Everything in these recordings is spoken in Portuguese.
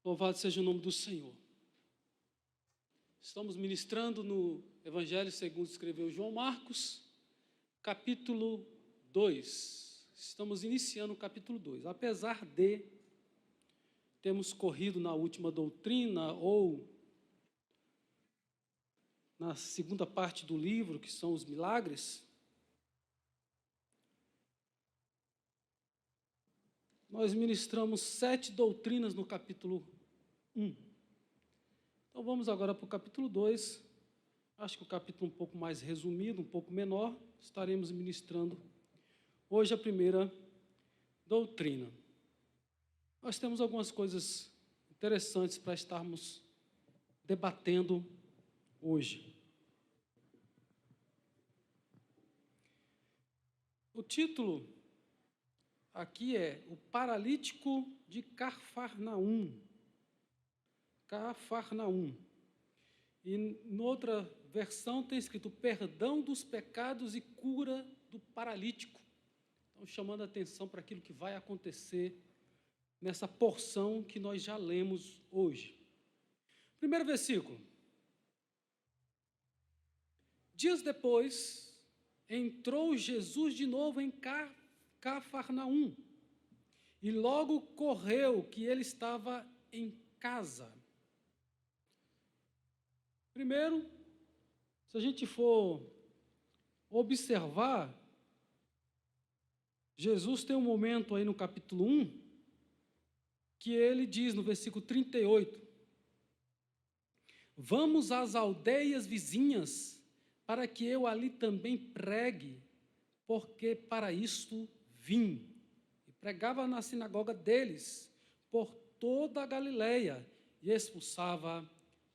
Louvado seja o nome do Senhor. Estamos ministrando no Evangelho segundo escreveu João Marcos, capítulo 2. Estamos iniciando o capítulo 2. Apesar de termos corrido na última doutrina ou na segunda parte do livro, que são os milagres, nós ministramos 7 doutrinas no capítulo 1. Então vamos agora para o capítulo 2. Acho que o capítulo um pouco mais resumido, um pouco menor. Estaremos ministrando hoje a primeira doutrina. Nós temos algumas coisas interessantes para estarmos debatendo hoje. O título aqui é O Paralítico de Cafarnaum. Cafarnaum. E noutra versão tem escrito perdão dos pecados e cura do paralítico. Então, chamando a atenção para aquilo que vai acontecer nessa porção que nós já lemos hoje. Primeiro versículo. Dias depois, entrou Jesus de novo em Cafarnaum, e logo correu que ele estava em casa. Primeiro, se a gente for observar, Jesus tem um momento aí no capítulo 1, que ele diz no versículo 38, vamos às aldeias vizinhas, para que eu ali também pregue, porque para isto vim. E pregava na sinagoga deles, por toda a Galileia, e expulsava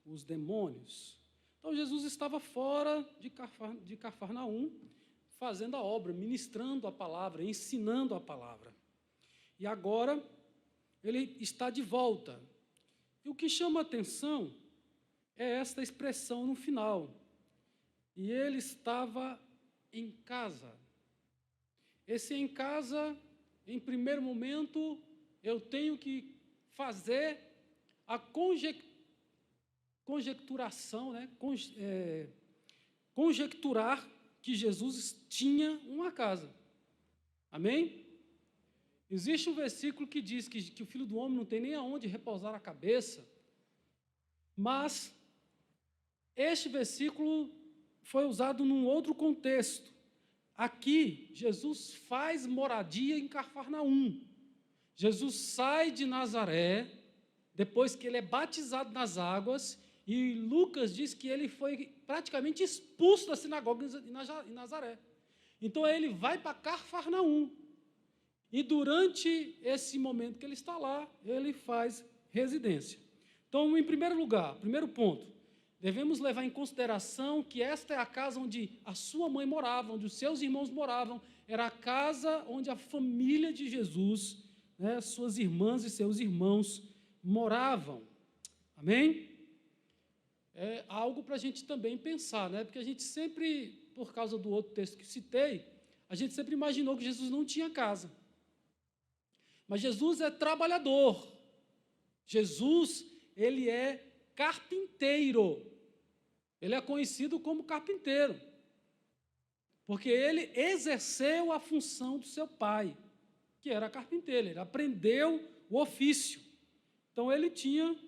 os demônios. Então, Jesus estava fora de Cafarnaum, fazendo a obra, ministrando a palavra, ensinando a palavra. E agora, ele está de volta. E o que chama a atenção é esta expressão no final. E ele estava em casa. Esse em casa, em primeiro momento, eu tenho que fazer a conjecturação, conjecturar que Jesus tinha uma casa. Amém? Existe um versículo que diz que o Filho do Homem não tem nem aonde repousar a cabeça, mas este versículo foi usado num outro contexto. Aqui, Jesus faz moradia em Cafarnaum. Jesus sai de Nazaré, depois que ele é batizado nas águas, e Lucas diz que ele foi praticamente expulso da sinagoga em Nazaré. Então, ele vai para Cafarnaum. E durante esse momento que ele está lá, ele faz residência. Então, em primeiro lugar, primeiro ponto, devemos levar em consideração que esta é a casa onde a sua mãe morava, onde os seus irmãos moravam, era a casa onde a família de Jesus, suas irmãs e seus irmãos moravam. Amém? É algo para a gente também pensar, porque a gente sempre, por causa do outro texto que citei, a gente sempre imaginou que Jesus não tinha casa. Mas Jesus é trabalhador. Jesus, ele é carpinteiro. Ele é conhecido como carpinteiro, porque ele exerceu a função do seu pai, que era carpinteiro. Ele aprendeu o ofício. Então, ele tinha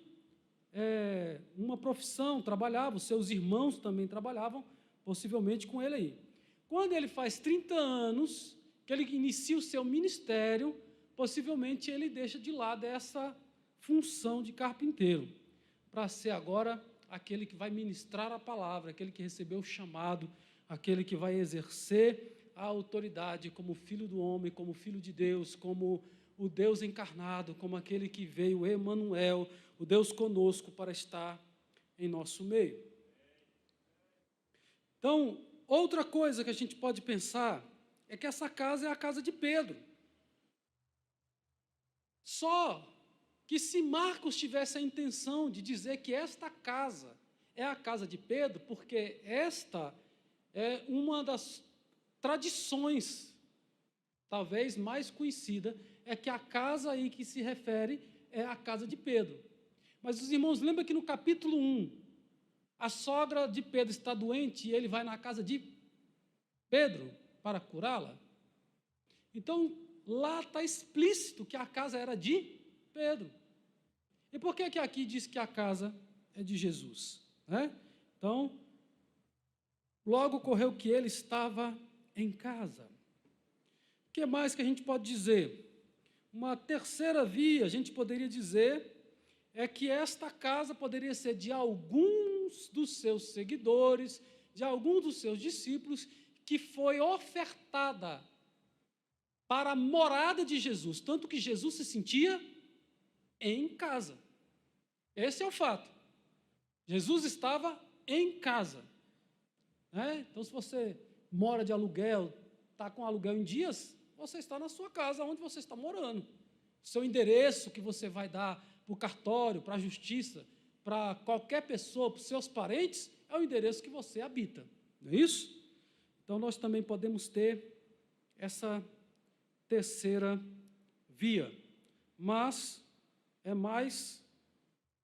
uma profissão, trabalhava, os seus irmãos também trabalhavam, possivelmente com ele aí. Quando ele faz 30 anos, que ele inicia o seu ministério, possivelmente ele deixa de lado essa função de carpinteiro, para ser agora aquele que vai ministrar a palavra, aquele que recebeu o chamado, aquele que vai exercer a autoridade como filho do homem, como filho de Deus, como o Deus encarnado, como aquele que veio, Emanuel, o Deus conosco para estar em nosso meio. Então, outra coisa que a gente pode pensar é que essa casa é a casa de Pedro. Só que se Marcos tivesse a intenção de dizer que esta casa é a casa de Pedro, porque esta é uma das tradições, talvez mais conhecida, é que a casa aí que se refere é a casa de Pedro. Mas os irmãos lembram que no capítulo 1, a sogra de Pedro está doente e ele vai na casa de Pedro para curá-la? Então, lá está explícito que a casa era de Pedro. E por que aqui diz que a casa é de Jesus? Então, logo ocorreu que ele estava em casa. O que mais que a gente pode dizer? Uma terceira via, a gente poderia dizer, é que esta casa poderia ser de alguns dos seus seguidores, de alguns dos seus discípulos, que foi ofertada para a morada de Jesus, tanto que Jesus se sentia em casa. Esse é o fato. Jesus estava em casa. Então, se você mora de aluguel, está com aluguel em dias, você está na sua casa, onde você está morando. Seu endereço que você vai dar para o cartório, para a justiça, para qualquer pessoa, para os seus parentes, é o endereço que você habita. Não é isso? Então, nós também podemos ter essa terceira via. Mas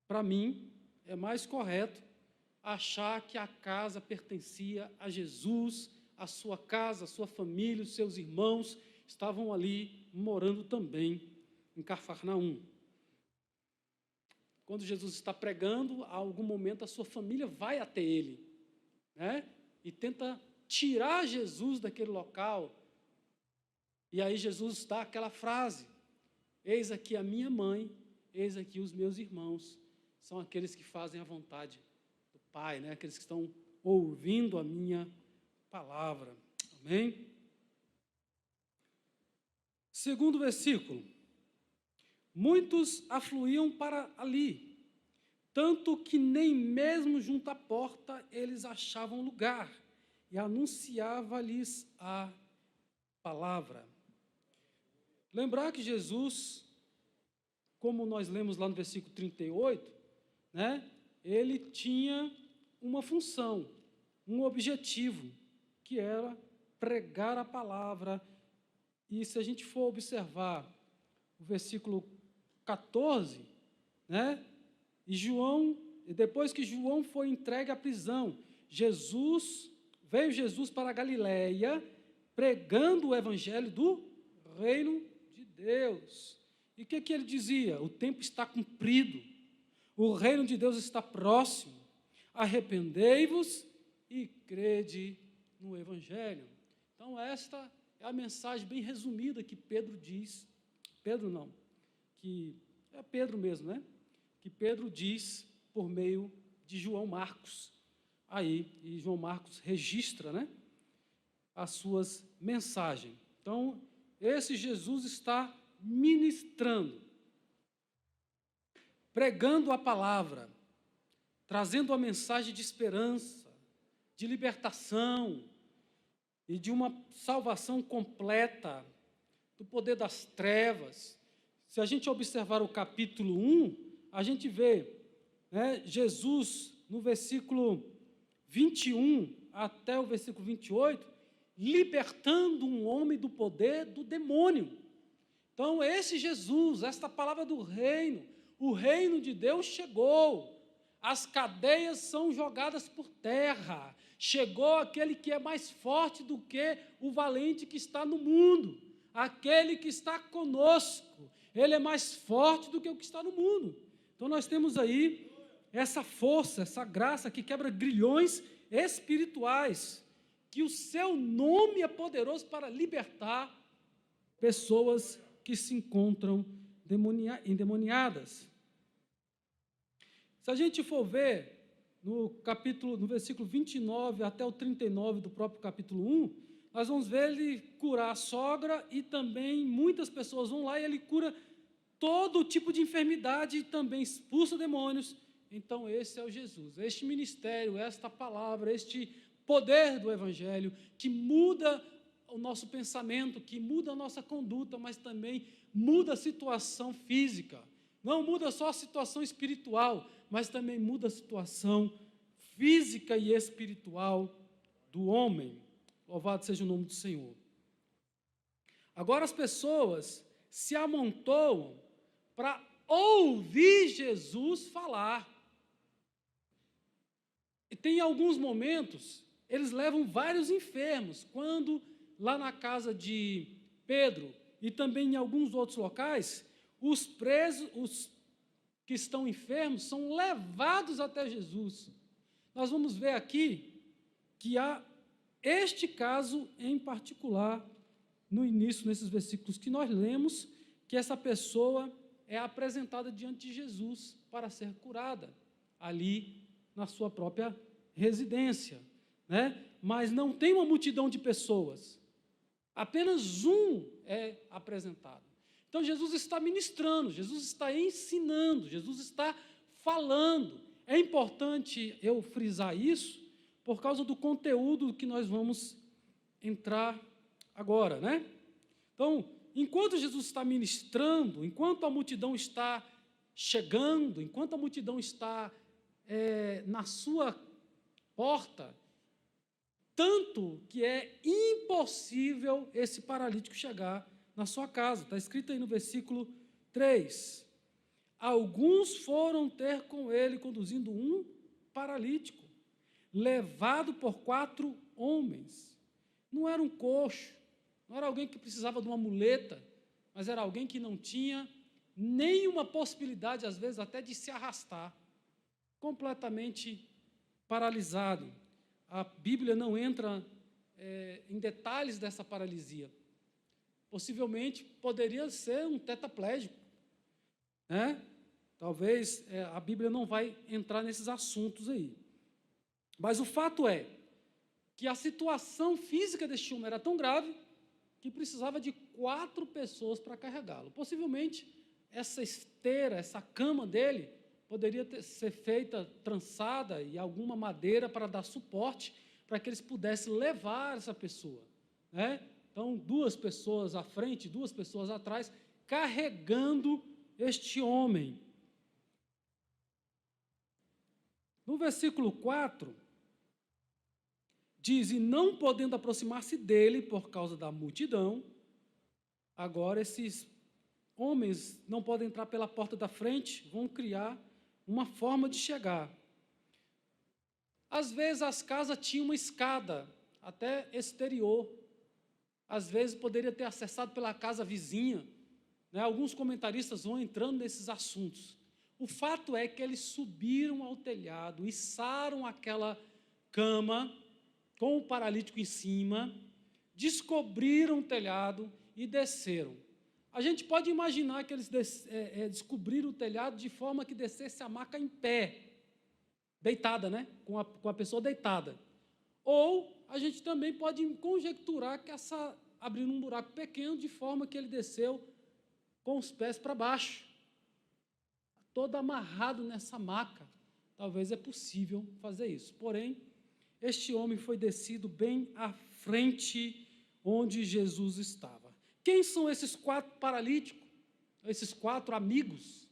para mim, é mais correto achar que a casa pertencia a Jesus, a sua casa, a sua família, os seus irmãos estavam ali morando também em Cafarnaum. Quando Jesus está pregando, a algum momento a sua família vai até ele, e tenta tirar Jesus daquele local. E aí Jesus dá aquela frase: eis aqui a minha mãe, eis aqui os meus irmãos. São aqueles que fazem a vontade do Pai, aqueles que estão ouvindo a minha palavra. Amém? Segundo versículo. Muitos afluíam para ali, tanto que nem mesmo junto à porta eles achavam lugar, e anunciava-lhes a palavra. Lembrar que Jesus, como nós lemos lá no versículo 38, ele tinha uma função, um objetivo, que era pregar a palavra. E se a gente for observar o versículo 14, e depois que João foi entregue à prisão, veio Jesus para a Galileia, pregando o evangelho do reino de Deus. E o que ele dizia? O tempo está cumprido, o reino de Deus está próximo, arrependei-vos e crede no evangelho. Então, esta é a mensagem bem resumida que Pedro diz, que é Pedro mesmo, que Pedro diz por meio de João Marcos, e João Marcos registra, as suas mensagens. Então, esse Jesus está ministrando, pregando a palavra, trazendo a mensagem de esperança, de libertação e de uma salvação completa do poder das trevas. Se a gente observar o capítulo 1, a gente vê Jesus, no versículo 21 até o versículo 28, libertando um homem do poder do demônio. Então, esse Jesus, esta palavra do reino, o reino de Deus chegou, as cadeias são jogadas por terra, chegou aquele que é mais forte do que o valente que está no mundo, aquele que está conosco, ele é mais forte do que o que está no mundo. Então, nós temos aí essa força, essa graça que quebra grilhões espirituais, que o seu nome é poderoso para libertar pessoas que se encontram endemoniadas. Se a gente for ver no versículo 29 até o 39 do próprio capítulo 1, nós vamos ver ele curar a sogra, e também muitas pessoas vão lá e ele cura todo tipo de enfermidade e também expulsa demônios. Então, esse é o Jesus, este ministério, esta palavra, este poder do Evangelho, que muda o nosso pensamento, que muda a nossa conduta, mas também muda a situação física. Não muda só a situação espiritual, mas também muda a situação física e espiritual do homem. Louvado seja o nome do Senhor. Agora as pessoas se amontoam para ouvir Jesus falar. E tem alguns momentos, eles levam vários enfermos, quando lá na casa de Pedro e também em alguns outros locais, os presos, os que estão enfermos, são levados até Jesus. Nós vamos ver aqui que há este caso em particular, no início, nesses versículos que nós lemos, que essa pessoa é apresentada diante de Jesus para ser curada, ali na sua própria residência, né? Mas não tem uma multidão de pessoas, apenas um é apresentado. Então, Jesus está ministrando, Jesus está ensinando, Jesus está falando. É importante eu frisar isso, por causa do conteúdo que nós vamos entrar agora, né? Então, enquanto Jesus está ministrando, enquanto a multidão está chegando, enquanto a multidão está na sua porta, tanto que é impossível esse paralítico chegar na sua casa. Está escrito aí no versículo 3. Alguns foram ter com ele, conduzindo um paralítico, levado por 4 homens. Não era um coxo, não era alguém que precisava de uma muleta, mas era alguém que não tinha nenhuma possibilidade, às vezes, até de se arrastar, completamente paralisado. A Bíblia não entra em detalhes dessa paralisia. Possivelmente poderia ser um tetraplégico, né? Talvez a Bíblia não vai entrar nesses assuntos aí. Mas o fato é que a situação física deste homem era tão grave que precisava de 4 pessoas para carregá-lo. Possivelmente essa esteira, essa cama dele, poderia ser feita, trançada, e alguma madeira para dar suporte, para que eles pudessem levar essa pessoa, né? Então, 2 pessoas à frente, 2 pessoas atrás, carregando este homem. No versículo 4, diz, e não podendo aproximar-se dele por causa da multidão, agora esses homens não podem entrar pela porta da frente, vão criar uma forma de chegar. Às vezes as casas tinham uma escada até exterior, às vezes poderia ter acessado pela casa vizinha, né? Alguns comentaristas vão entrando nesses assuntos. O fato é que eles subiram ao telhado, içaram aquela cama com o paralítico em cima, descobriram o telhado e desceram. A gente pode imaginar que eles descobriram o telhado de forma que descesse a maca em pé, deitada, né? Com a pessoa deitada. Ou a gente também pode conjecturar que abriram um buraco pequeno de forma que ele desceu com os pés para baixo, todo amarrado nessa maca. Talvez é possível fazer isso. Porém, este homem foi descido bem à frente onde Jesus estava. Quem são esses 4 paralíticos? Esses 4 amigos?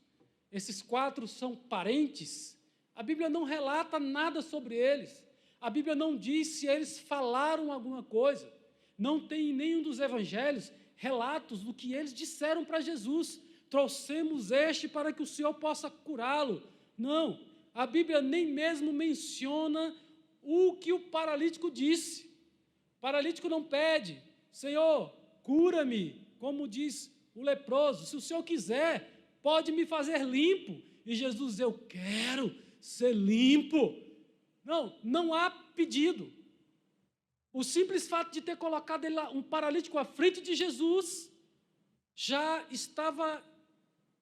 Esses 4 são parentes? A Bíblia não relata nada sobre eles. A Bíblia não diz se eles falaram alguma coisa. Não tem em nenhum dos evangelhos relatos do que eles disseram para Jesus. Trouxemos este para que o Senhor possa curá-lo. Não, a Bíblia nem mesmo menciona o que o paralítico disse. O paralítico não pede, Senhor, cura-me, como diz o leproso, se o Senhor quiser, pode me fazer limpo. E Jesus diz, eu quero ser limpo. Não há pedido. O simples fato de ter colocado ele lá, um paralítico à frente de Jesus, já estava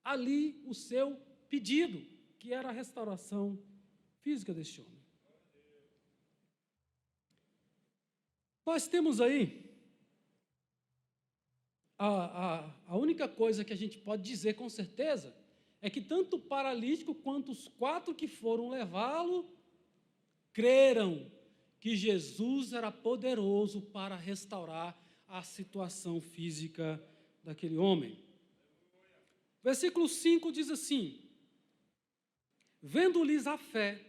ali o seu pedido, que era a restauração física deste homem. Nós temos aí a única coisa que a gente pode dizer com certeza é que tanto o paralítico quanto os 4 que foram levá-lo creram que Jesus era poderoso para restaurar a situação física daquele homem. Versículo 5 diz assim, vendo-lhes a fé,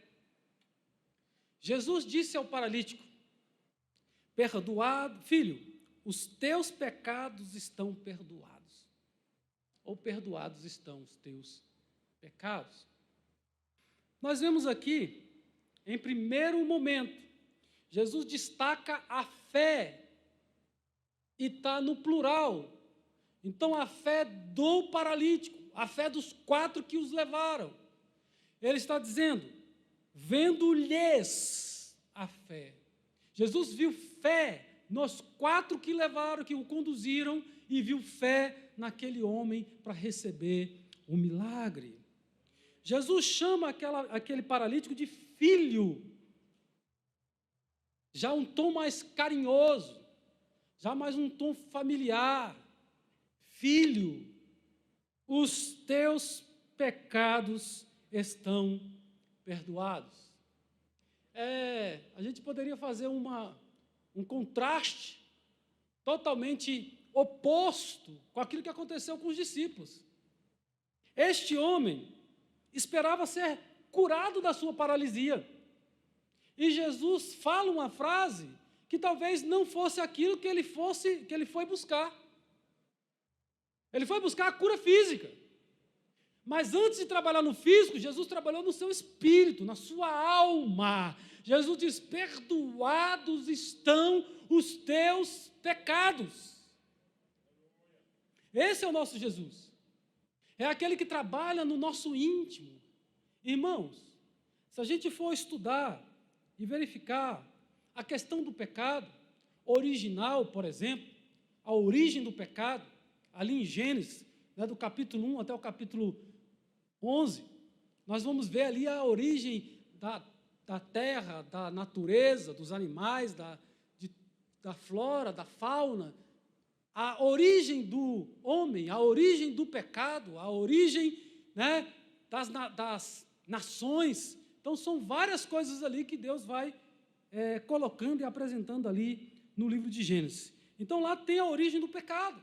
Jesus disse ao paralítico, perdoado, filho, os teus pecados estão perdoados. Ou perdoados estão os teus pecados. Nós vemos aqui, em primeiro momento, Jesus destaca a fé, e está no plural. Então, a fé do paralítico, a fé dos 4 que os levaram. Ele está dizendo, vendo-lhes a fé. Jesus viu fé nos 4 que levaram, que o conduziram, e viu fé naquele homem para receber o milagre. Jesus chama aquele paralítico de filho, já um tom mais carinhoso, já mais um tom familiar. Filho, os teus pecados estão perdoados. A gente poderia fazer um contraste totalmente oposto com aquilo que aconteceu com os discípulos. Este homem esperava ser curado da sua paralisia. E Jesus fala uma frase que talvez não fosse aquilo que ele foi buscar. Ele foi buscar a cura física. Mas antes de trabalhar no físico, Jesus trabalhou no seu espírito, na sua alma. Jesus diz, perdoados estão os teus pecados. Esse é o nosso Jesus. É aquele que trabalha no nosso íntimo. Irmãos, se a gente for estudar e verificar a questão do pecado original, por exemplo, a origem do pecado, ali em Gênesis, do capítulo 1 até o capítulo 11, nós vamos ver ali a origem da terra, da natureza, dos animais, da flora, da fauna, a origem do homem, a origem do pecado, a origem, das nações. Então, são várias coisas ali que Deus vai colocando e apresentando ali no livro de Gênesis. Então, lá tem a origem do pecado.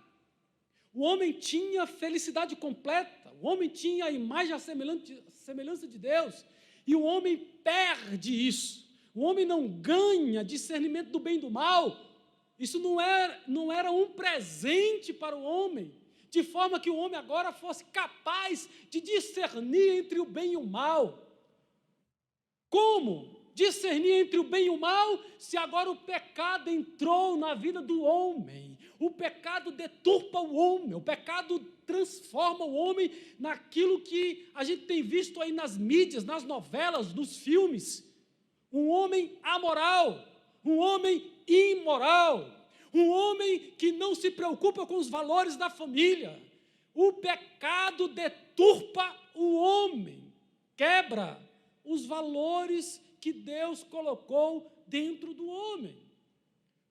O homem tinha felicidade completa, o homem tinha a imagem, a semelhança de Deus, e o homem perde isso. O homem não ganha discernimento do bem e do mal. Isso não era um presente para o homem, de forma que o homem agora fosse capaz de discernir entre o bem e o mal. Como discernir entre o bem e o mal, se agora o pecado entrou na vida do homem? O pecado deturpa o homem, o pecado transforma o homem naquilo que a gente tem visto aí nas mídias, nas novelas, nos filmes. Um homem amoral, um homem imoral, um homem que não se preocupa com os valores da família. O pecado deturpa o homem, quebra os valores que Deus colocou dentro do homem.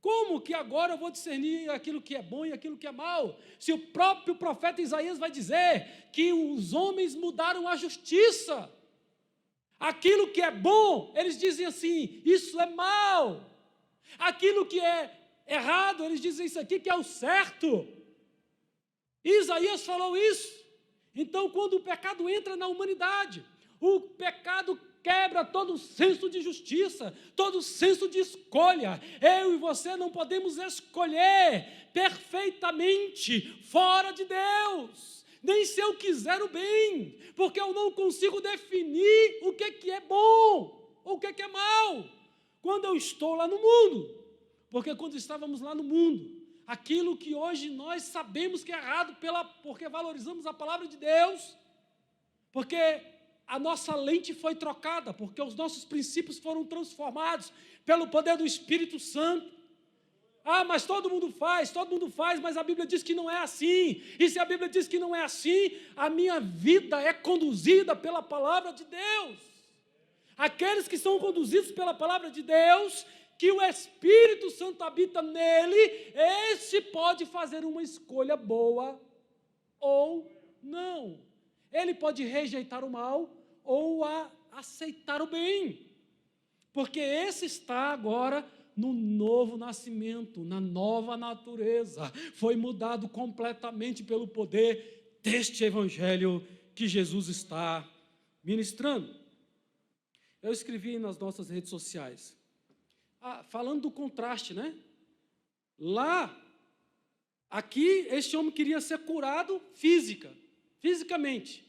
Como que agora eu vou discernir aquilo que é bom e aquilo que é mal? Se o próprio profeta Isaías vai dizer que os homens mudaram a justiça. Aquilo que é bom, eles dizem assim, isso é mal. Aquilo que é errado, eles dizem isso aqui que é o certo. Isaías falou isso. Então, quando o pecado entra na humanidade, o pecado quebra todo o senso de justiça, todo o senso de escolha. Eu e você não podemos escolher perfeitamente fora de Deus, nem se eu quiser o bem, porque eu não consigo definir o que é bom, ou o que é mal, quando eu estou lá no mundo. Porque quando estávamos lá no mundo, aquilo que hoje nós sabemos que é errado, porque valorizamos a palavra de Deus, porque a nossa lente foi trocada, porque os nossos princípios foram transformados pelo poder do Espírito Santo. Mas todo mundo faz, mas a Bíblia diz que não é assim. E se a Bíblia diz que não é assim, a minha vida é conduzida pela palavra de Deus. Aqueles que são conduzidos pela palavra de Deus, que o Espírito Santo habita nele, esse pode fazer uma escolha boa ou não. Ele pode rejeitar o mal ou aceitar o bem, porque esse está agora no novo nascimento, na nova natureza, foi mudado completamente pelo poder deste evangelho que Jesus está ministrando. Eu escrevi nas nossas redes sociais, falando do contraste, aqui, este homem queria ser curado fisicamente.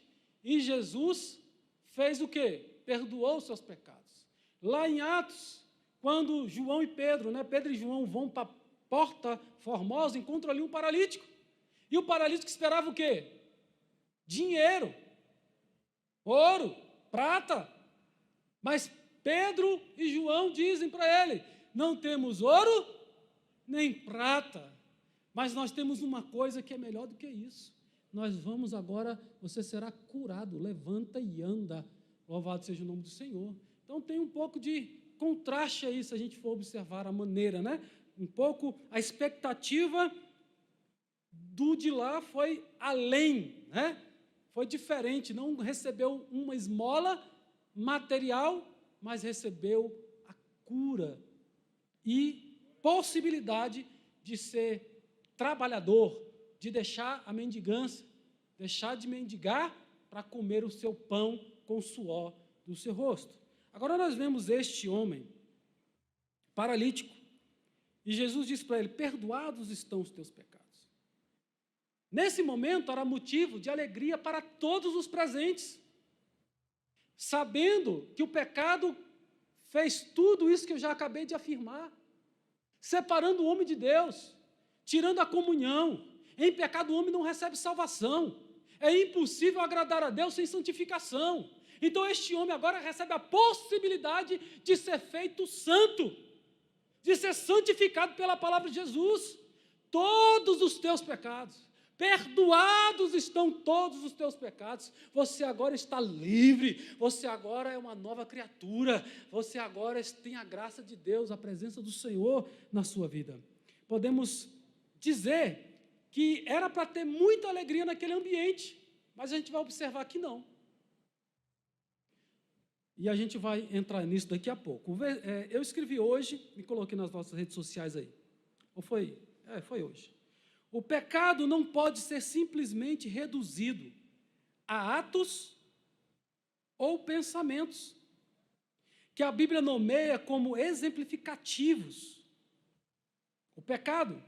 E Jesus fez o quê? Perdoou os seus pecados. Lá em Atos, quando João e Pedro, Pedro e João vão para a Porta Formosa, encontram ali um paralítico. E o paralítico esperava o quê? Dinheiro, ouro, prata. Mas Pedro e João dizem para ele: não temos ouro nem prata, mas nós temos uma coisa que é melhor do que isso. Nós vamos agora, você será curado, levanta e anda. Louvado seja o nome do Senhor. Então tem um pouco de contraste aí, se a gente for observar a maneira, Um pouco a expectativa do de lá foi além, Foi diferente, não recebeu uma esmola material, mas recebeu a cura e possibilidade de ser trabalhador, de deixar a mendigância, deixar de mendigar para comer o seu pão com o suor do seu rosto. Agora nós vemos este homem paralítico, e Jesus diz para ele: perdoados estão os teus pecados. Nesse momento era motivo de alegria para todos os presentes, sabendo que o pecado fez tudo isso que eu já acabei de afirmar, separando o homem de Deus, tirando a comunhão. Em pecado o homem não recebe salvação. É impossível agradar a Deus sem santificação. Então este homem agora recebe a possibilidade de ser feito santo, de ser santificado pela palavra de Jesus. Todos os teus pecados, perdoados estão todos os teus pecados. Você agora está livre, você agora é uma nova criatura, você agora tem a graça de Deus, a presença do Senhor na sua vida. Podemos dizer que era para ter muita alegria naquele ambiente, mas a gente vai observar que não. E a gente vai entrar nisso daqui a pouco. Eu escrevi hoje e coloquei nas nossas redes sociais aí. Ou foi? Foi hoje. O pecado não pode ser simplesmente reduzido a atos ou pensamentos que a Bíblia nomeia como exemplificativos. O pecado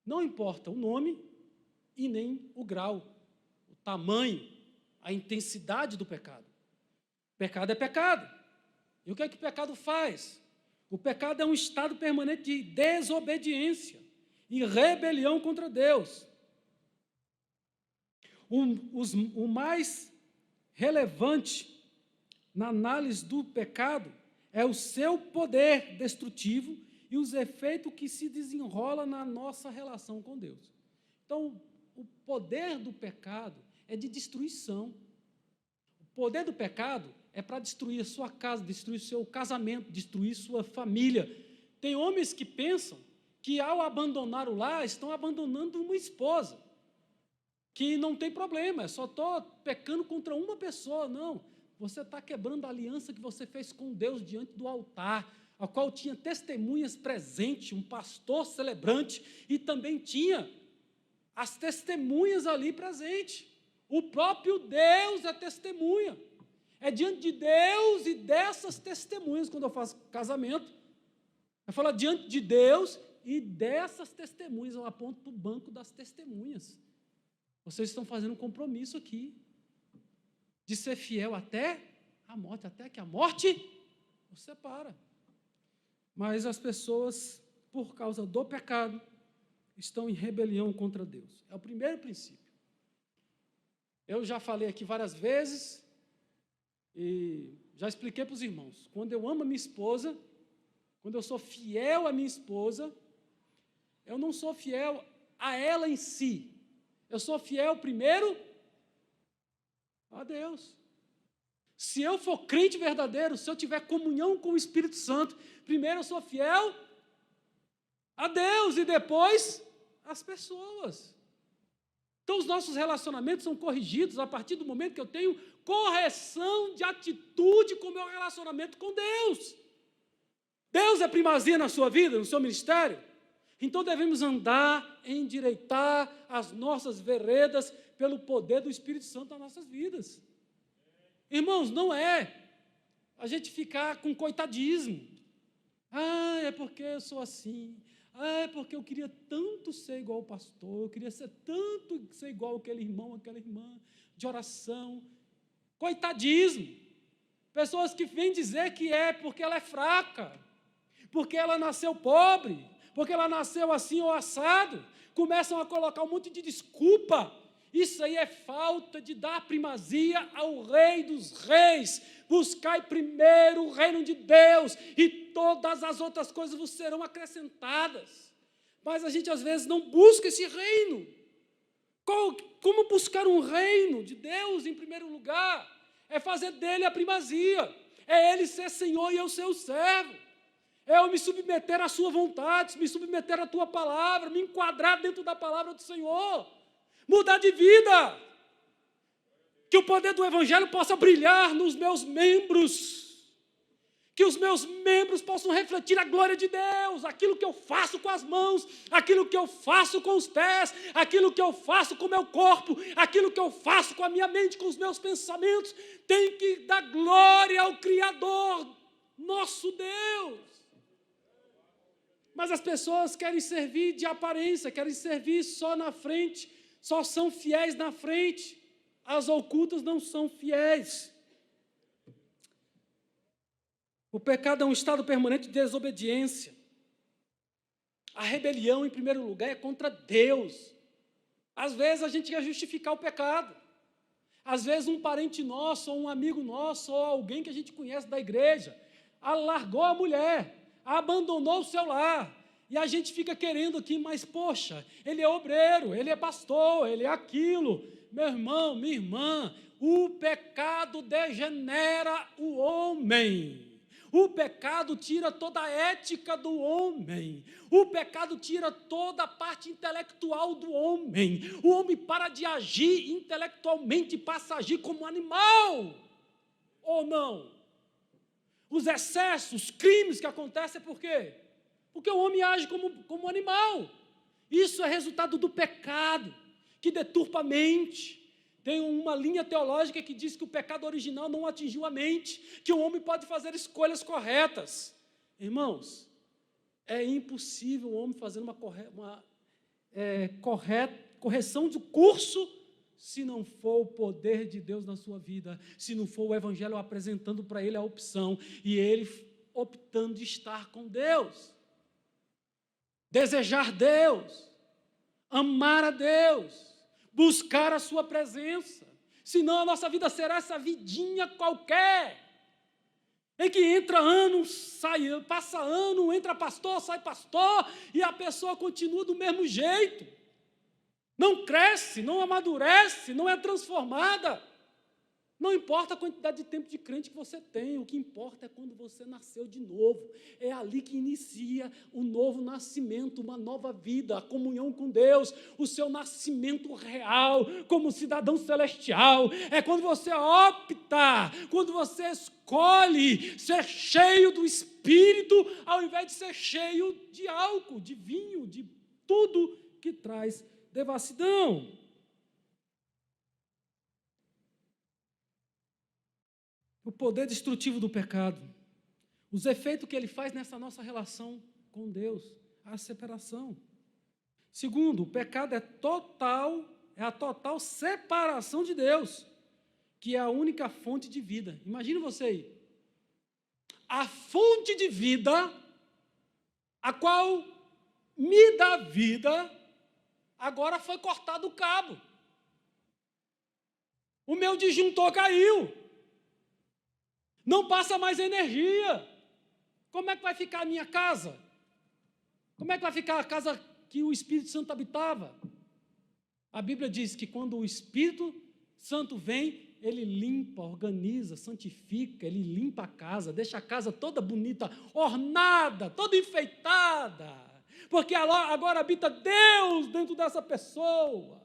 não importa o nome e nem o grau, o tamanho, a intensidade do pecado. Pecado é pecado. E o que é que o pecado faz? O pecado é um estado permanente de desobediência e rebelião contra Deus. O mais relevante na análise do pecado é o seu poder destrutivo e os efeitos que se desenrolam na nossa relação com Deus. Então, o poder do pecado é de destruição. O poder do pecado é para destruir a sua casa, destruir o seu casamento, destruir sua família. Tem homens que pensam que, ao abandonar o lar, estão abandonando uma esposa, que não tem problema, só estou pecando contra uma pessoa. Não, você está quebrando a aliança que você fez com Deus diante do altar, a qual tinha testemunhas presentes, um pastor celebrante, e também tinha as testemunhas ali presentes. O próprio Deus é testemunha. É diante de Deus e dessas testemunhas, quando eu faço casamento, eu falo diante de Deus e dessas testemunhas, eu aponto para o banco das testemunhas. Vocês estão fazendo um compromisso aqui, de ser fiel até a morte, até que a morte os separa. Mas as pessoas, por causa do pecado, estão em rebelião contra Deus. É o primeiro princípio. Eu já falei aqui várias vezes, e já expliquei para os irmãos, quando eu amo a minha esposa, quando eu sou fiel à minha esposa, eu não sou fiel a ela em si, eu sou fiel primeiro a Deus. Se eu for crente verdadeiro, se eu tiver comunhão com o Espírito Santo, primeiro eu sou fiel a Deus e depois às pessoas. Então, os nossos relacionamentos são corrigidos a partir do momento que eu tenho correção de atitude com o meu relacionamento com Deus. Deus é primazia na sua vida, no seu ministério? Então, devemos andar, endireitar as nossas veredas pelo poder do Espírito Santo nas nossas vidas. Irmãos, não é a gente ficar com coitadismo. É porque eu sou assim. É porque eu queria tanto ser igual ao pastor, eu queria ser tanto ser igual aquele irmão, aquela irmã, de oração. Coitadismo. Pessoas que vêm dizer que é porque ela é fraca, porque ela nasceu pobre, porque ela nasceu assim ou assado, começam a colocar um monte de desculpa. Isso aí é falta de dar primazia ao Rei dos Reis. Buscai primeiro o reino de Deus e todas as outras coisas vos serão acrescentadas. Mas a gente às vezes não busca esse reino. Como buscar um reino de Deus em primeiro lugar? É fazer dele a primazia, é ele ser Senhor e eu ser o servo, é eu me submeter à sua vontade, me submeter à tua palavra, me enquadrar dentro da palavra do Senhor, mudar de vida, que o poder do Evangelho possa brilhar nos meus membros, que os meus membros possam refletir a glória de Deus, aquilo que eu faço com as mãos, aquilo que eu faço com os pés, aquilo que eu faço com o meu corpo, aquilo que eu faço com a minha mente, com os meus pensamentos, tem que dar glória ao Criador, nosso Deus. Mas as pessoas querem servir de aparência, querem servir só na frente, só são fiéis na frente, as ocultas não são fiéis. O pecado é um estado permanente de desobediência. A rebelião, em primeiro lugar, é contra Deus. Às vezes a gente quer justificar o pecado. Às vezes um parente nosso, ou um amigo nosso, ou alguém que a gente conhece da igreja, largou a mulher, abandonou o seu lar, e a gente fica querendo aqui, mas poxa, ele é obreiro, ele é pastor, ele é aquilo. Meu irmão, minha irmã, o pecado degenera o homem. O pecado tira toda a ética do homem. O pecado tira toda a parte intelectual do homem. O homem para de agir intelectualmente e passa a agir como animal. Ou não? Os excessos, os crimes que acontecem, por quê? Porque o homem age como animal. Isso é resultado do pecado, que deturpa a mente. Tem uma linha teológica que diz que o pecado original não atingiu a mente, que o homem pode fazer escolhas corretas. Irmãos, é impossível o homem fazer uma correção de curso se não for o poder de Deus na sua vida, se não for o Evangelho apresentando para ele a opção e ele optando de estar com Deus. Desejar Deus, amar a Deus, buscar a sua presença, senão a nossa vida será essa vidinha qualquer, em que entra ano, sai, passa ano, entra pastor, sai pastor, e a pessoa continua do mesmo jeito, não cresce, não amadurece, não é transformada. Não importa a quantidade de tempo de crente que você tem, o que importa é quando você nasceu de novo. É ali que inicia o novo nascimento, uma nova vida, a comunhão com Deus, o seu nascimento real, como cidadão celestial. É quando você opta, quando você escolhe ser cheio do Espírito, ao invés de ser cheio de álcool, de vinho, de tudo que traz devassidão. O poder destrutivo do pecado, os efeitos que ele faz nessa nossa relação com Deus, a separação. Segundo, o pecado é a total separação de Deus, que é a única fonte de vida. Imagine você aí, a fonte de vida, a qual me dá vida, agora foi cortado o cabo. O meu disjuntor caiu. Não passa mais energia. Como é que vai ficar a minha casa? Como é que vai ficar a casa que o Espírito Santo habitava? A Bíblia diz que quando o Espírito Santo vem, ele limpa, organiza, santifica, ele limpa a casa, deixa a casa toda bonita, ornada, toda enfeitada, porque agora habita Deus dentro dessa pessoa.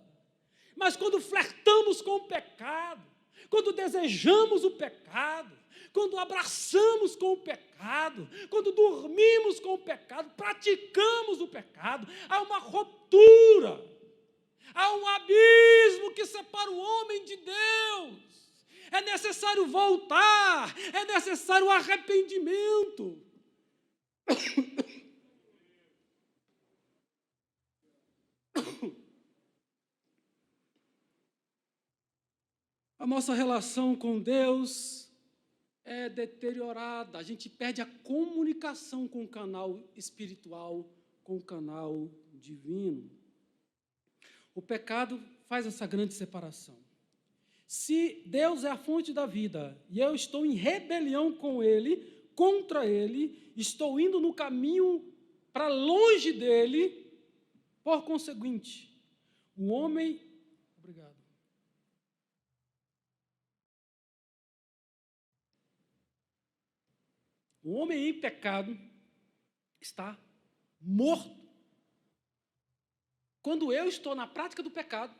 Mas quando flertamos com o pecado, quando desejamos o pecado, quando abraçamos com o pecado, quando dormimos com o pecado, praticamos o pecado, há uma ruptura, há um abismo que separa o homem de Deus. É necessário voltar, é necessário arrependimento. A nossa relação com Deus é deteriorada. A gente perde a comunicação com o canal espiritual, com o canal divino. O pecado faz essa grande separação. Se Deus é a fonte da vida e eu estou em rebelião com Ele, contra Ele, estou indo no caminho para longe dEle, por conseguinte, o homem... Obrigado. O homem em pecado está morto. Quando eu estou na prática do pecado,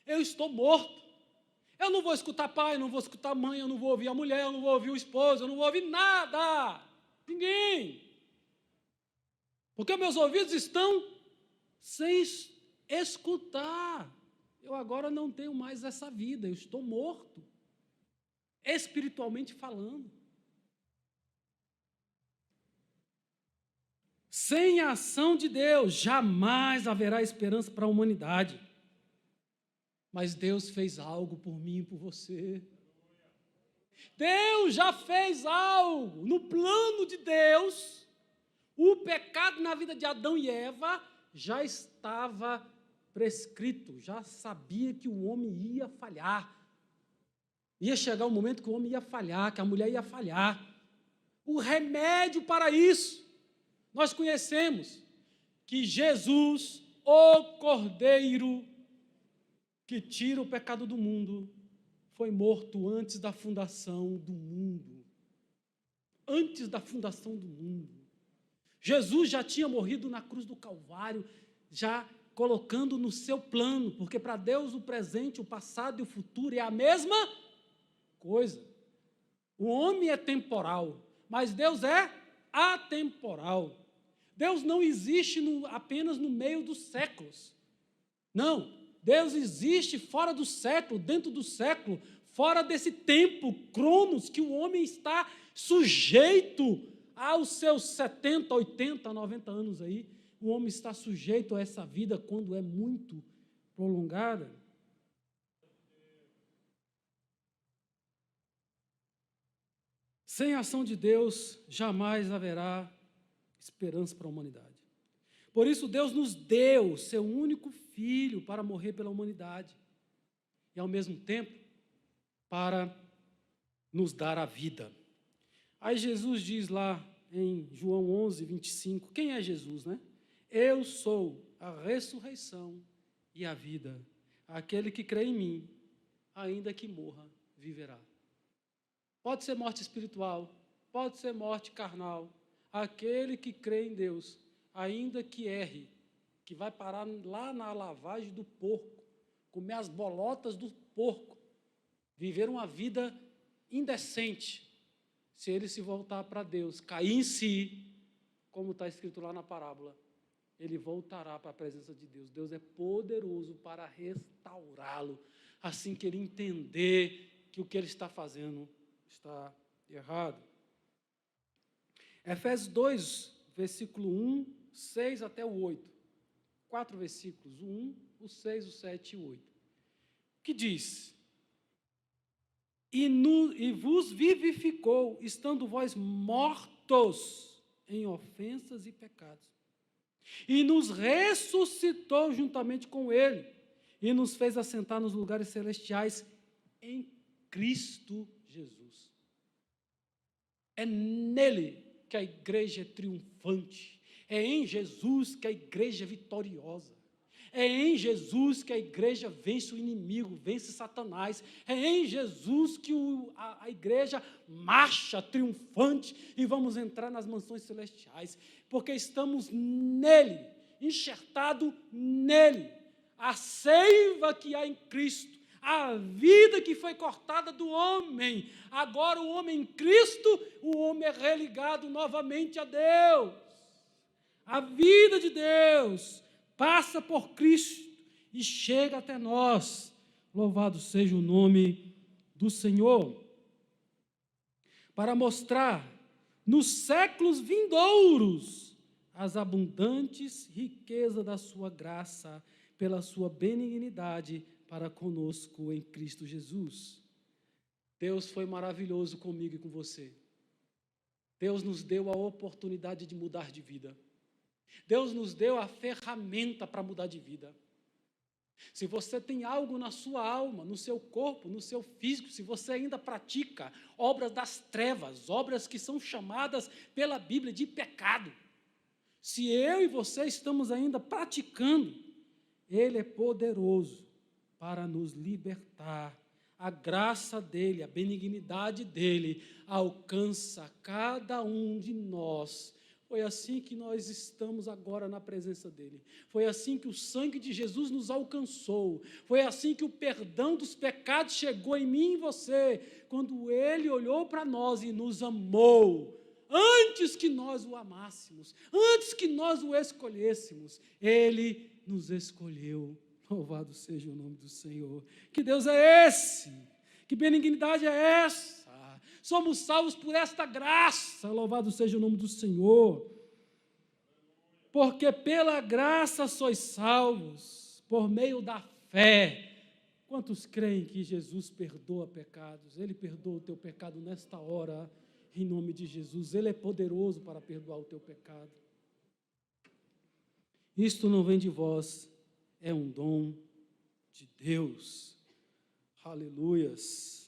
eu estou morto. Eu não vou escutar pai, eu não vou escutar mãe, eu não vou ouvir a mulher, eu não vou ouvir o esposo, eu não vou ouvir nada. Ninguém. Porque meus ouvidos estão sem escutar. Eu agora não tenho mais essa vida, eu estou morto. Espiritualmente falando. Sem a ação de Deus, jamais haverá esperança para a humanidade. Mas Deus fez algo por mim e por você. Deus já fez algo. No plano de Deus, o pecado na vida de Adão e Eva já estava prescrito, já sabia que o homem ia falhar. Ia chegar um momento que o homem ia falhar, que a mulher ia falhar. O remédio para isso, nós conhecemos que Jesus, o Cordeiro que tira o pecado do mundo, foi morto antes da fundação do mundo. Antes da fundação do mundo. Jesus já tinha morrido na cruz do Calvário, já colocando no seu plano, porque para Deus o presente, o passado e o futuro é a mesma coisa. O homem é temporal, mas Deus é atemporal. Deus não existe apenas no meio dos séculos. Não, Deus existe fora do século, dentro do século, fora desse tempo, cronos, que o homem está sujeito aos seus 70, 80, 90 anos aí. O homem está sujeito a essa vida quando é muito prolongada. Sem a ação de Deus, jamais haverá esperança para a humanidade. Por isso, Deus nos deu seu único filho para morrer pela humanidade e, ao mesmo tempo, para nos dar a vida. Aí Jesus diz lá em João 11, 25, quem é Jesus, né? Eu sou a ressurreição e a vida. Aquele que crê em mim, ainda que morra, viverá. Pode ser morte espiritual, pode ser morte carnal. Aquele que crê em Deus, ainda que erre, que vai parar lá na lavagem do porco, comer as bolotas do porco, viver uma vida indecente, se ele se voltar para Deus, cair em si, como está escrito lá na parábola, ele voltará para a presença de Deus. Deus é poderoso para restaurá-lo, assim que ele entender que o que ele está fazendo está errado. Efésios 2, versículo 1, 6 até o 8. 4 versículos, o 1, o 6, o 7 e o 8. Que diz: E vos vivificou, estando vós mortos em ofensas e pecados, e nos ressuscitou juntamente com Ele, e nos fez assentar nos lugares celestiais em Cristo Jesus. É nele que a igreja é triunfante, é em Jesus que a igreja é vitoriosa, é em Jesus que a igreja vence o inimigo, vence Satanás, é em Jesus que a igreja marcha triunfante e vamos entrar nas mansões celestiais, porque estamos nele, enxertado nele, a seiva que há em Cristo, a vida que foi cortada do homem, agora o homem em Cristo, o homem é religado novamente a Deus. A vida de Deus passa por Cristo e chega até nós. Louvado seja o nome do Senhor. Para mostrar nos séculos vindouros as abundantes riquezas da sua graça, pela sua benignidade para conosco em Cristo Jesus. Deus foi maravilhoso comigo e com você. Deus nos deu a oportunidade de mudar de vida. Deus nos deu a ferramenta para mudar de vida. Se você tem algo na sua alma, no seu corpo, no seu físico, se você ainda pratica obras das trevas, obras que são chamadas pela Bíblia de pecado, se eu e você estamos ainda praticando, Ele é poderoso para nos libertar. A graça dEle, a benignidade dEle alcança cada um de nós. Foi assim que nós estamos agora na presença dEle. Foi assim que o sangue de Jesus nos alcançou. Foi assim que o perdão dos pecados chegou em mim e em você, quando Ele olhou para nós e nos amou. Antes que nós o amássemos, antes que nós o escolhêssemos, Ele nos escolheu. Louvado seja o nome do Senhor. Que Deus é esse? Que benignidade é essa? Somos salvos por esta graça. Louvado seja o nome do Senhor. Porque pela graça sois salvos, por meio da fé. Quantos creem que Jesus perdoa pecados? Ele perdoa o teu pecado nesta hora, em nome de Jesus. Ele é poderoso para perdoar o teu pecado. Isto não vem de vós, é um dom de Deus. Aleluias.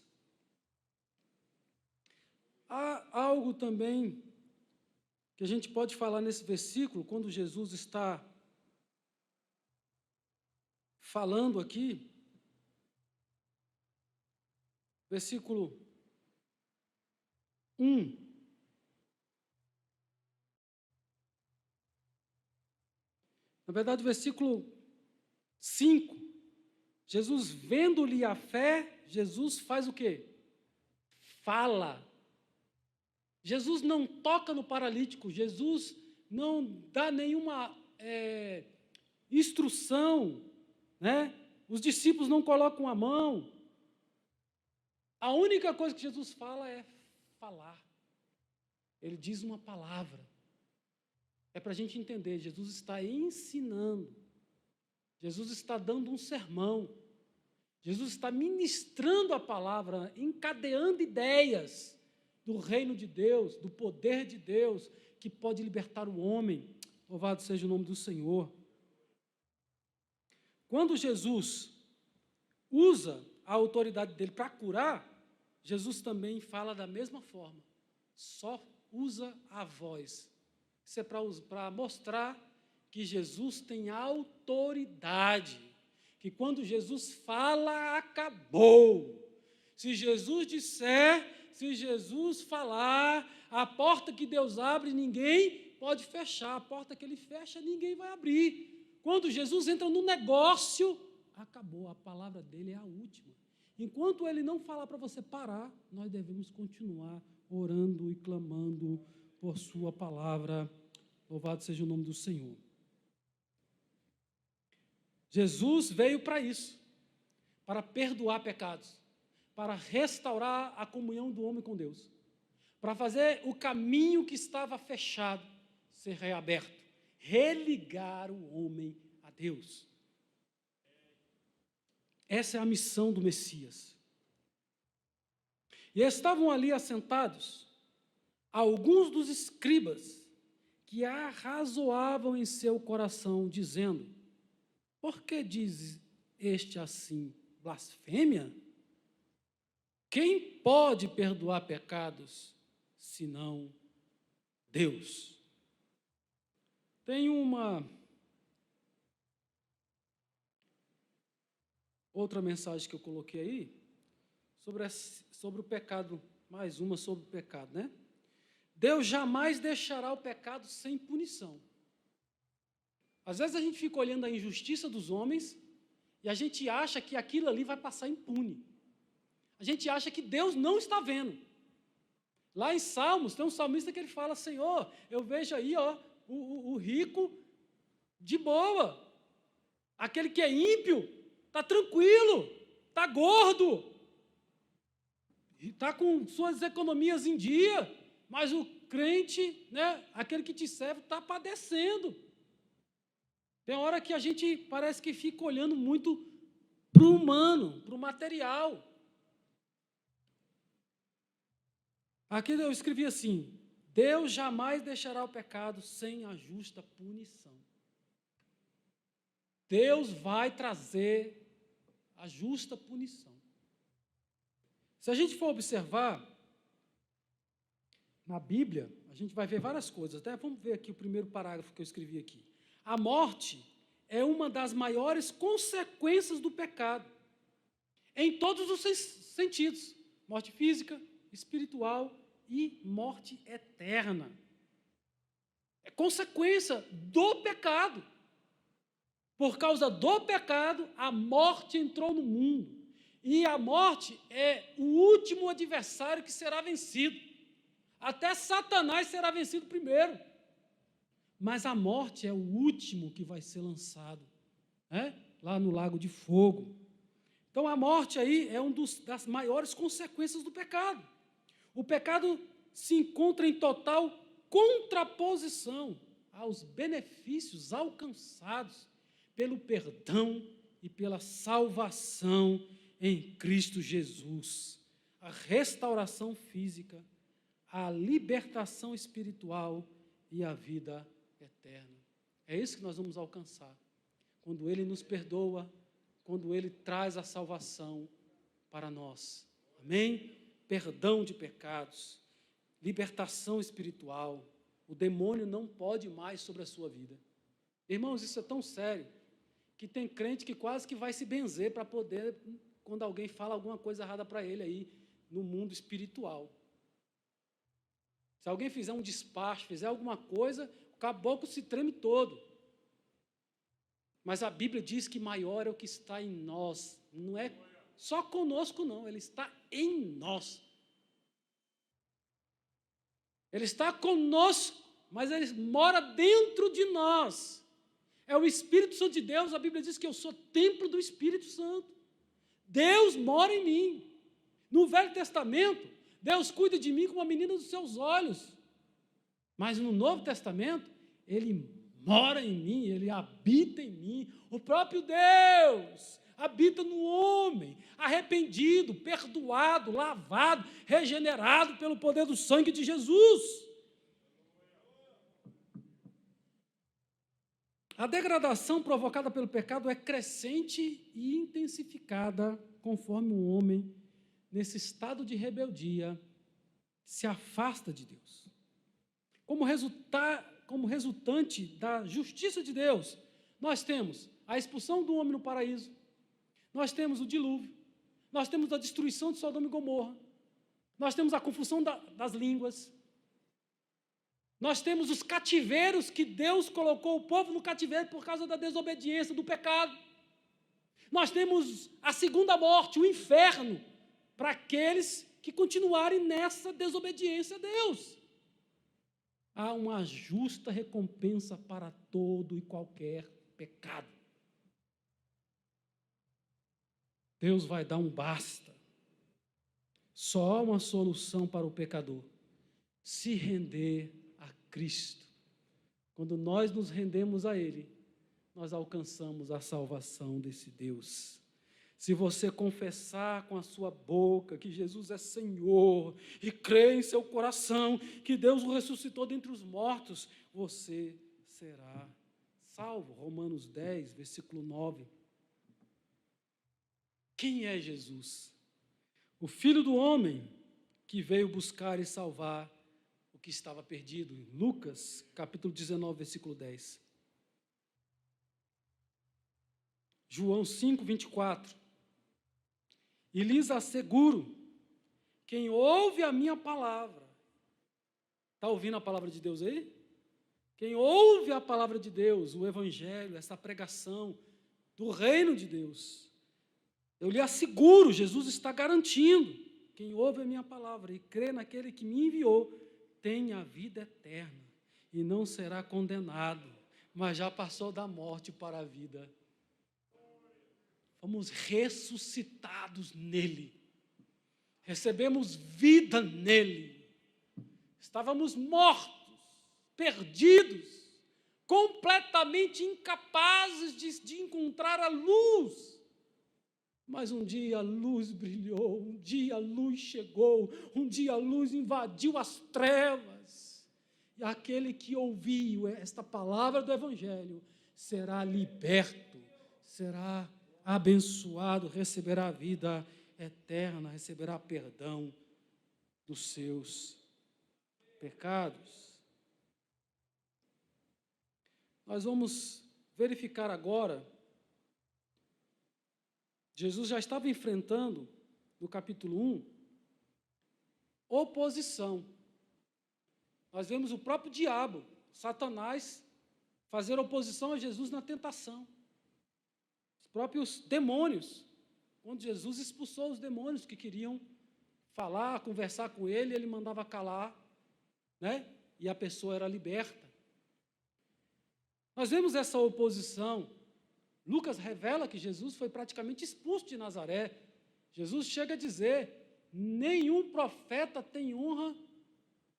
Há algo também que a gente pode falar nesse versículo, quando Jesus está falando aqui, versículo 1. Na verdade, versículo 5. Jesus, vendo-lhe a fé, Jesus faz o quê? Fala. Jesus não toca no paralítico, Jesus não dá nenhuma instrução, né? Os discípulos não colocam a mão. A única coisa que Jesus fala é falar. Ele diz uma palavra. É para a gente entender, Jesus está ensinando. Jesus está dando um sermão. Jesus está ministrando a palavra, encadeando ideias do reino de Deus, do poder de Deus, que pode libertar o homem. Louvado seja o nome do Senhor. Quando Jesus usa a autoridade dele para curar, Jesus também fala da mesma forma. Só usa a voz. Isso é para mostrar que Jesus tem autoridade. Que quando Jesus fala, acabou. Se Jesus disser, se Jesus falar, a porta que Deus abre, ninguém pode fechar. A porta que Ele fecha, ninguém vai abrir. Quando Jesus entra no negócio, acabou. A palavra dele é a última. Enquanto Ele não falar para você parar, nós devemos continuar orando e clamando por sua palavra. Louvado seja o nome do Senhor. Jesus veio para isso, para perdoar pecados, para restaurar a comunhão do homem com Deus, para fazer o caminho que estava fechado ser reaberto, religar o homem a Deus. Essa é a missão do Messias. E estavam ali assentados alguns dos escribas que arrazoavam em seu coração, dizendo: por que diz este assim, blasfêmia? Quem pode perdoar pecados, senão Deus? Tem uma outra mensagem que eu coloquei aí, sobre o pecado, mais uma sobre o pecado, né? Deus jamais deixará o pecado sem punição. Às vezes a gente fica olhando a injustiça dos homens e a gente acha que aquilo ali vai passar impune. A gente acha que Deus não está vendo. Lá em Salmos, tem um salmista que ele fala: Senhor, eu vejo aí o rico de boa. Aquele que é ímpio, está tranquilo, está gordo, está com suas economias em dia, mas o crente, né, aquele que te serve, está padecendo. Tem hora que a gente parece que fica olhando muito para o humano, para o material. Aqui eu escrevi assim: Deus jamais deixará o pecado sem a justa punição. Deus vai trazer a justa punição. Se a gente for observar, na Bíblia, a gente vai ver várias coisas. Até vamos ver aqui o primeiro parágrafo que eu escrevi aqui. A morte é uma das maiores consequências do pecado, em todos os sentidos: morte física, espiritual e morte eterna. É consequência do pecado. Por causa do pecado, a morte entrou no mundo. E a morte é o último adversário que será vencido. Até Satanás será vencido primeiro. Mas a morte é o último que vai ser lançado, né? Lá no lago de fogo. Então a morte aí é das maiores consequências do pecado. O pecado se encontra em total contraposição aos benefícios alcançados pelo perdão e pela salvação em Cristo Jesus. A restauração física, a libertação espiritual e a vida eterna. É isso que nós vamos alcançar quando Ele nos perdoa, quando Ele traz a salvação para nós. Amém? Perdão de pecados, libertação espiritual. O demônio não pode mais sobre a sua vida. Irmãos, isso é tão sério que tem crente que quase que vai se benzer para poder, quando alguém fala alguma coisa errada para ele aí no mundo espiritual. Se alguém fizer um despacho, fizer alguma coisa, o caboclo se treme todo. Mas a Bíblia diz que maior é o que está em nós. Não é só conosco, não. Ele está em nós. Ele está conosco, mas Ele mora dentro de nós. É o Espírito Santo de Deus. A Bíblia diz que eu sou templo do Espírito Santo. Deus mora em mim. No Velho Testamento, Deus cuida de mim como a menina dos seus olhos. Mas no Novo Testamento, Ele mora em mim, Ele habita em mim. O próprio Deus habita no homem, arrependido, perdoado, lavado, regenerado pelo poder do sangue de Jesus. A degradação provocada pelo pecado é crescente e intensificada conforme o homem, nesse estado de rebeldia, se afasta de Deus. Como resultante da justiça de Deus, nós temos a expulsão do homem no paraíso, nós temos o dilúvio, nós temos a destruição de Sodoma e Gomorra, nós temos a confusão das línguas, nós temos os cativeiros que Deus colocou o povo no cativeiro por causa da desobediência, do pecado. Nós temos a segunda morte, o inferno, para aqueles que continuarem nessa desobediência a Deus. Há uma justa recompensa para todo e qualquer pecado. Deus vai dar um basta. Só há uma solução para o pecador: se render a Cristo. Quando nós nos rendemos a Ele, nós alcançamos a salvação desse Deus. Se você confessar com a sua boca que Jesus é Senhor e crer em seu coração que Deus o ressuscitou dentre os mortos, você será salvo. Romanos 10, versículo 9. Quem é Jesus? O Filho do Homem que veio buscar e salvar o que estava perdido. Lucas, capítulo 19, versículo 10. João 5, 24. E lhes asseguro, quem ouve a minha palavra, está ouvindo a palavra de Deus aí? Quem ouve a palavra de Deus, o Evangelho, essa pregação do reino de Deus, eu lhe asseguro, Jesus está garantindo, quem ouve a minha palavra e crê naquele que me enviou, tem a vida eterna e não será condenado, mas já passou da morte para a vida. Fomos ressuscitados nele, recebemos vida nele, estávamos mortos, perdidos, completamente incapazes de encontrar a luz, Mas um dia a luz brilhou, um dia a luz chegou, um dia a luz invadiu as trevas. E aquele que ouviu esta palavra do Evangelho será liberto, será abençoado, receberá a vida eterna, receberá perdão dos seus pecados. Nós vamos verificar agora. Jesus já estava enfrentando, no capítulo 1, oposição. Nós vemos o próprio diabo, Satanás, fazer oposição a Jesus na tentação. Os próprios demônios, quando Jesus expulsou os demônios que queriam falar, conversar com ele, ele mandava calar, né? E a pessoa era liberta. Nós vemos essa oposição. Lucas revela que Jesus foi praticamente expulso de Nazaré. Jesus chega a dizer: nenhum profeta tem honra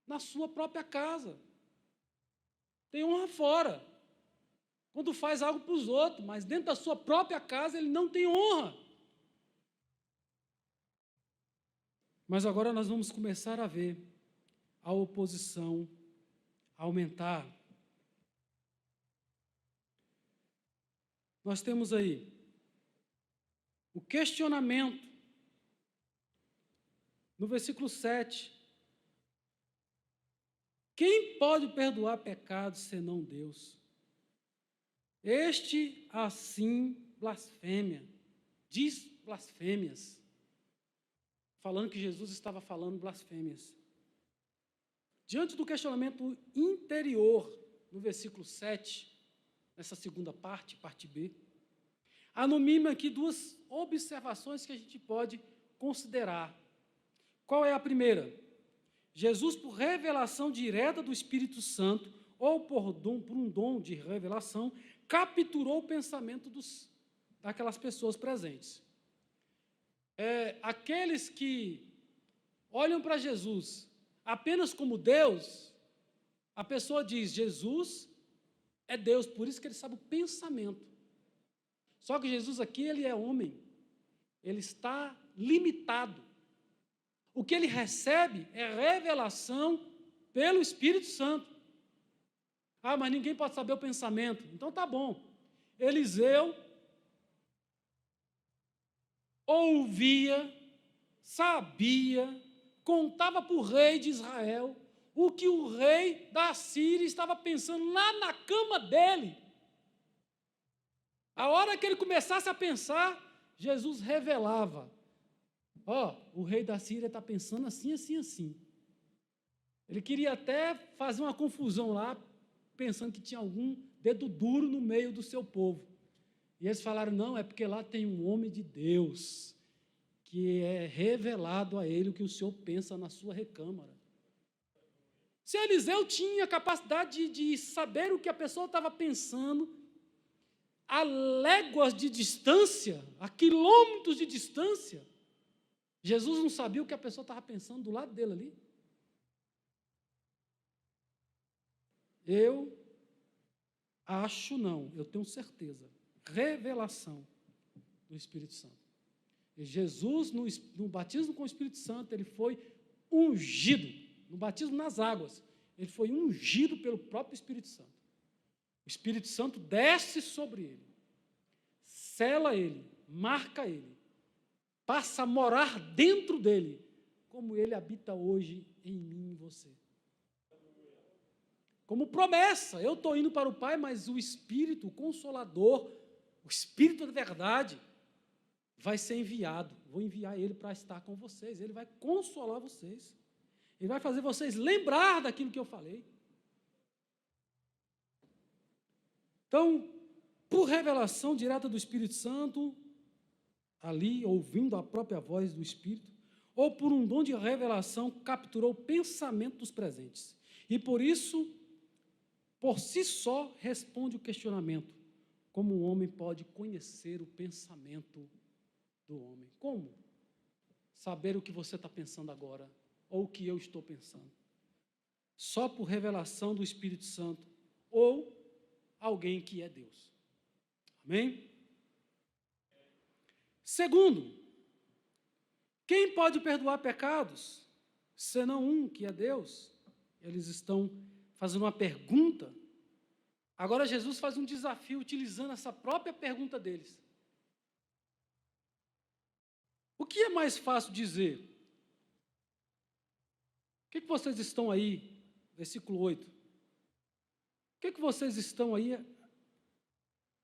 na sua própria casa. Tem honra fora, quando faz algo para os outros, mas dentro da sua própria casa ele não tem honra. Mas agora nós vamos começar a ver a oposição aumentar. Nós temos aí o questionamento, no versículo 7. Quem pode perdoar pecados senão Deus? Este, assim, blasfêmia, diz blasfêmias, falando que Jesus estava falando blasfêmias. Diante do questionamento interior, no versículo 7, nessa segunda parte, parte B, há no mínimo aqui duas observações que a gente pode considerar. Qual é a primeira? Jesus, por revelação direta do Espírito Santo, ou por um dom de revelação, capturou o pensamento daquelas pessoas presentes. Aqueles que olham para Jesus apenas como Deus, a pessoa diz: Jesus é Deus, por isso que ele sabe o pensamento. Só que Jesus aqui, ele é homem, ele está limitado. O que ele recebe é revelação pelo Espírito Santo. Ah, mas ninguém pode saber o pensamento. Então tá bom. Eliseu ouvia, sabia, contava para o rei de Israel o que o rei da Síria estava pensando lá na cama dele. A hora que ele começasse a pensar, Jesus revelava: o rei da Síria está pensando assim, assim, assim. Ele queria até fazer uma confusão lá, pensando que tinha algum dedo duro no meio do seu povo. E eles falaram: não, é porque lá tem um homem de Deus, que é revelado a ele o que o Senhor pensa na sua recâmara. Se Eliseu tinha capacidade de saber o que a pessoa estava pensando, a léguas de distância, a quilômetros de distância, Jesus não sabia o que a pessoa estava pensando do lado dele ali? Eu acho não, eu tenho certeza. Revelação do Espírito Santo. E Jesus, no batismo com o Espírito Santo, ele foi ungido. No batismo nas águas, ele foi ungido pelo próprio Espírito Santo. O Espírito Santo desce sobre ele, sela ele, marca ele, passa a morar dentro dele, como ele habita hoje em mim e em você. Como promessa, eu estou indo para o Pai, mas o Espírito, o Consolador, o Espírito da verdade, vai ser enviado. Vou enviar ele para estar com vocês. Ele vai consolar vocês. Ele vai fazer vocês lembrar daquilo que eu falei. Então, por revelação direta do Espírito Santo, ali, ouvindo a própria voz do Espírito, ou por um dom de revelação, capturou o pensamento dos presentes. E por isso, por si só, responde o questionamento: como um homem pode conhecer o pensamento do homem? Como? Saber o que você está pensando agora, ou o que eu estou pensando. Só por revelação do Espírito Santo, ou alguém que é Deus. Amém? Segundo, quem pode perdoar pecados, senão um, que é Deus? Eles estão fazendo uma pergunta. Agora Jesus faz um desafio utilizando essa própria pergunta deles. O que é mais fácil dizer? O que vocês estão aí, versículo 8, o que vocês estão aí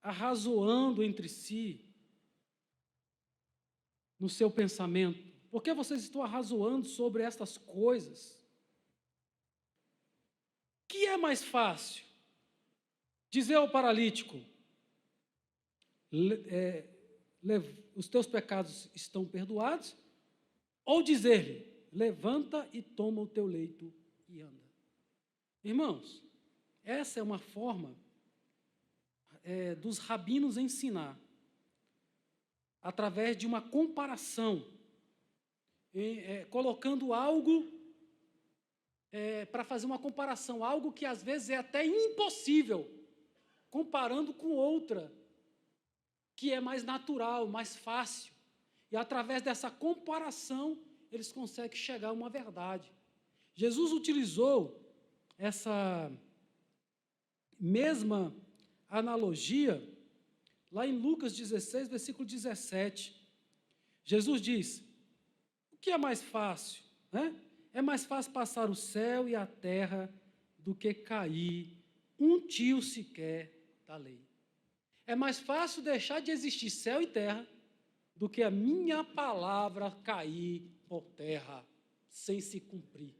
arrazoando entre si, no seu pensamento? Por que vocês estão arrazoando sobre estas coisas? O que é mais fácil? Dizer ao paralítico, os teus pecados estão perdoados, ou dizer-lhe, levanta e toma o teu leito e anda. Irmãos, essa é uma forma dos rabinos ensinar, através de uma comparação, colocando algo, para fazer uma comparação, algo que às vezes é até impossível, comparando com outra, que é mais natural, mais fácil. E através dessa comparação, eles conseguem chegar a uma verdade. Jesus utilizou essa mesma analogia lá em Lucas 16, versículo 17. Jesus diz, o que é mais fácil? É mais fácil passar o céu e a terra do que cair um tio sequer da lei. É mais fácil deixar de existir céu e terra do que a minha palavra cair por terra, sem se cumprir.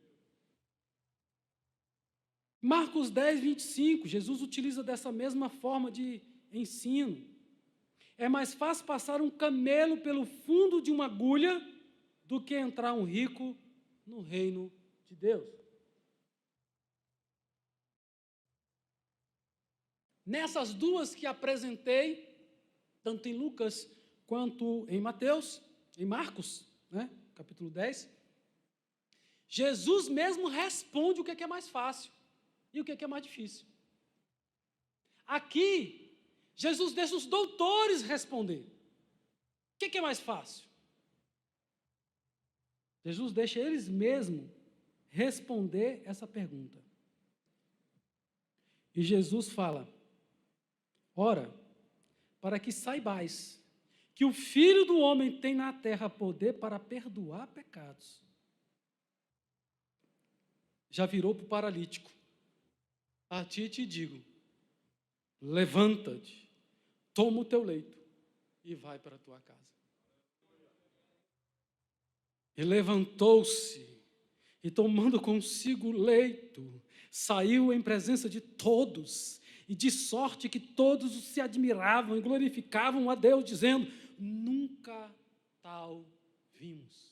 Marcos 10, 25, Jesus utiliza dessa mesma forma de ensino. É mais fácil passar um camelo pelo fundo de uma agulha do que entrar um rico no reino de Deus. Nessas duas que apresentei, tanto em Lucas quanto em Mateus, em Marcos, capítulo 10, Jesus mesmo responde o que é mais fácil e o que é mais difícil. Aqui, Jesus deixa os doutores responder. O que é mais fácil? Jesus deixa eles mesmos responder essa pergunta. E Jesus fala, ora, para que saibais que o Filho do Homem tem na terra poder para perdoar pecados. Já virou para o paralítico. A ti te digo, levanta-te, toma o teu leito e vai para a tua casa. E levantou-se, e tomando consigo o leito, saiu em presença de todos, e de sorte que todos se admiravam e glorificavam a Deus, dizendo, nunca tal vimos.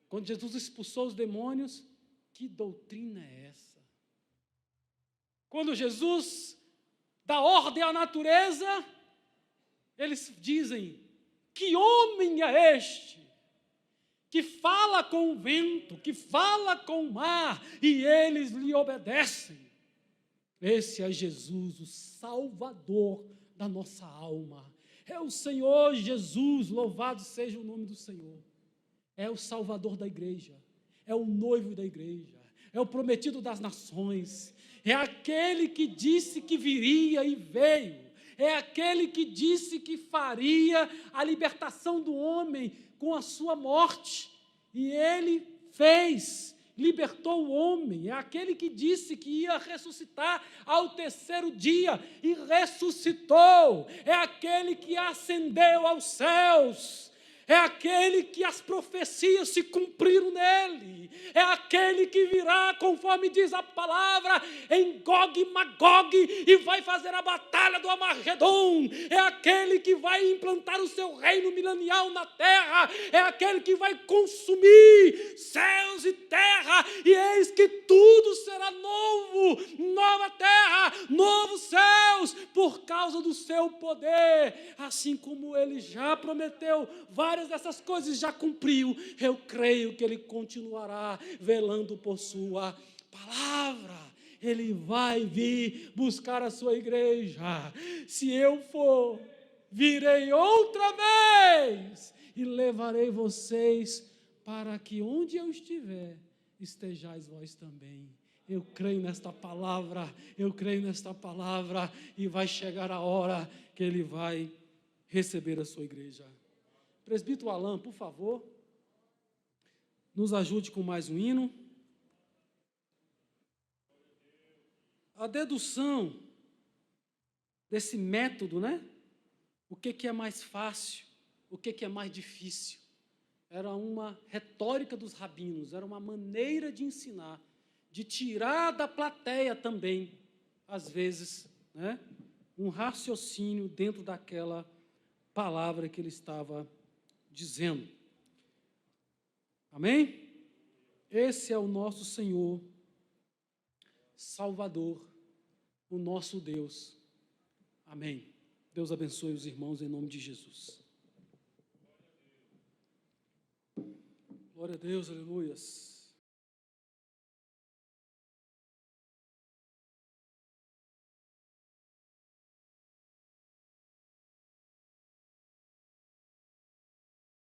Quando Jesus expulsou os demônios, que doutrina é essa? Quando Jesus dá ordem à natureza, eles dizem, que homem é este? Que fala com o vento, que fala com o mar, e eles lhe obedecem. Esse é Jesus, o Salvador da nossa alma. É o Senhor Jesus, louvado seja o nome do Senhor. É o Salvador da igreja, é o noivo da igreja, é o prometido das nações, é aquele que disse que viria e veio, é aquele que disse que faria a libertação do homem com a sua morte, e ele fez, libertou o homem, é aquele que disse que ia ressuscitar ao terceiro dia, e ressuscitou, é aquele que ascendeu aos céus, é aquele que as profecias se cumpriram nele, é aquele que virá, conforme diz a palavra, em Gog e Magog, e vai fazer a batalha do Armagedon, é aquele que vai implantar o seu reino milenial na terra, é aquele que vai consumir céus e terra, e eis que tudo será novo, nova terra, novos céus, por causa do seu poder, assim como ele já prometeu, várias dessas coisas já cumpriu, eu creio que ele continuará velando por sua palavra. Ele vai vir buscar a sua igreja. Se eu for virei outra vez e levarei vocês para que onde eu estiver, estejais vós também. Eu creio nesta palavra, e vai chegar a hora que Ele vai receber a sua igreja. Presbítero Alain, por favor, nos ajude com mais um hino. A dedução desse método, né? O que é mais fácil, o que é mais difícil. Era uma retórica dos rabinos, era uma maneira de ensinar, de tirar da plateia também, às vezes, né, um raciocínio dentro daquela palavra que ele estava dizendo. Amém? Esse é o nosso Senhor, Salvador, o nosso Deus. Amém. Deus abençoe os irmãos em nome de Jesus. Glória a Deus, aleluias.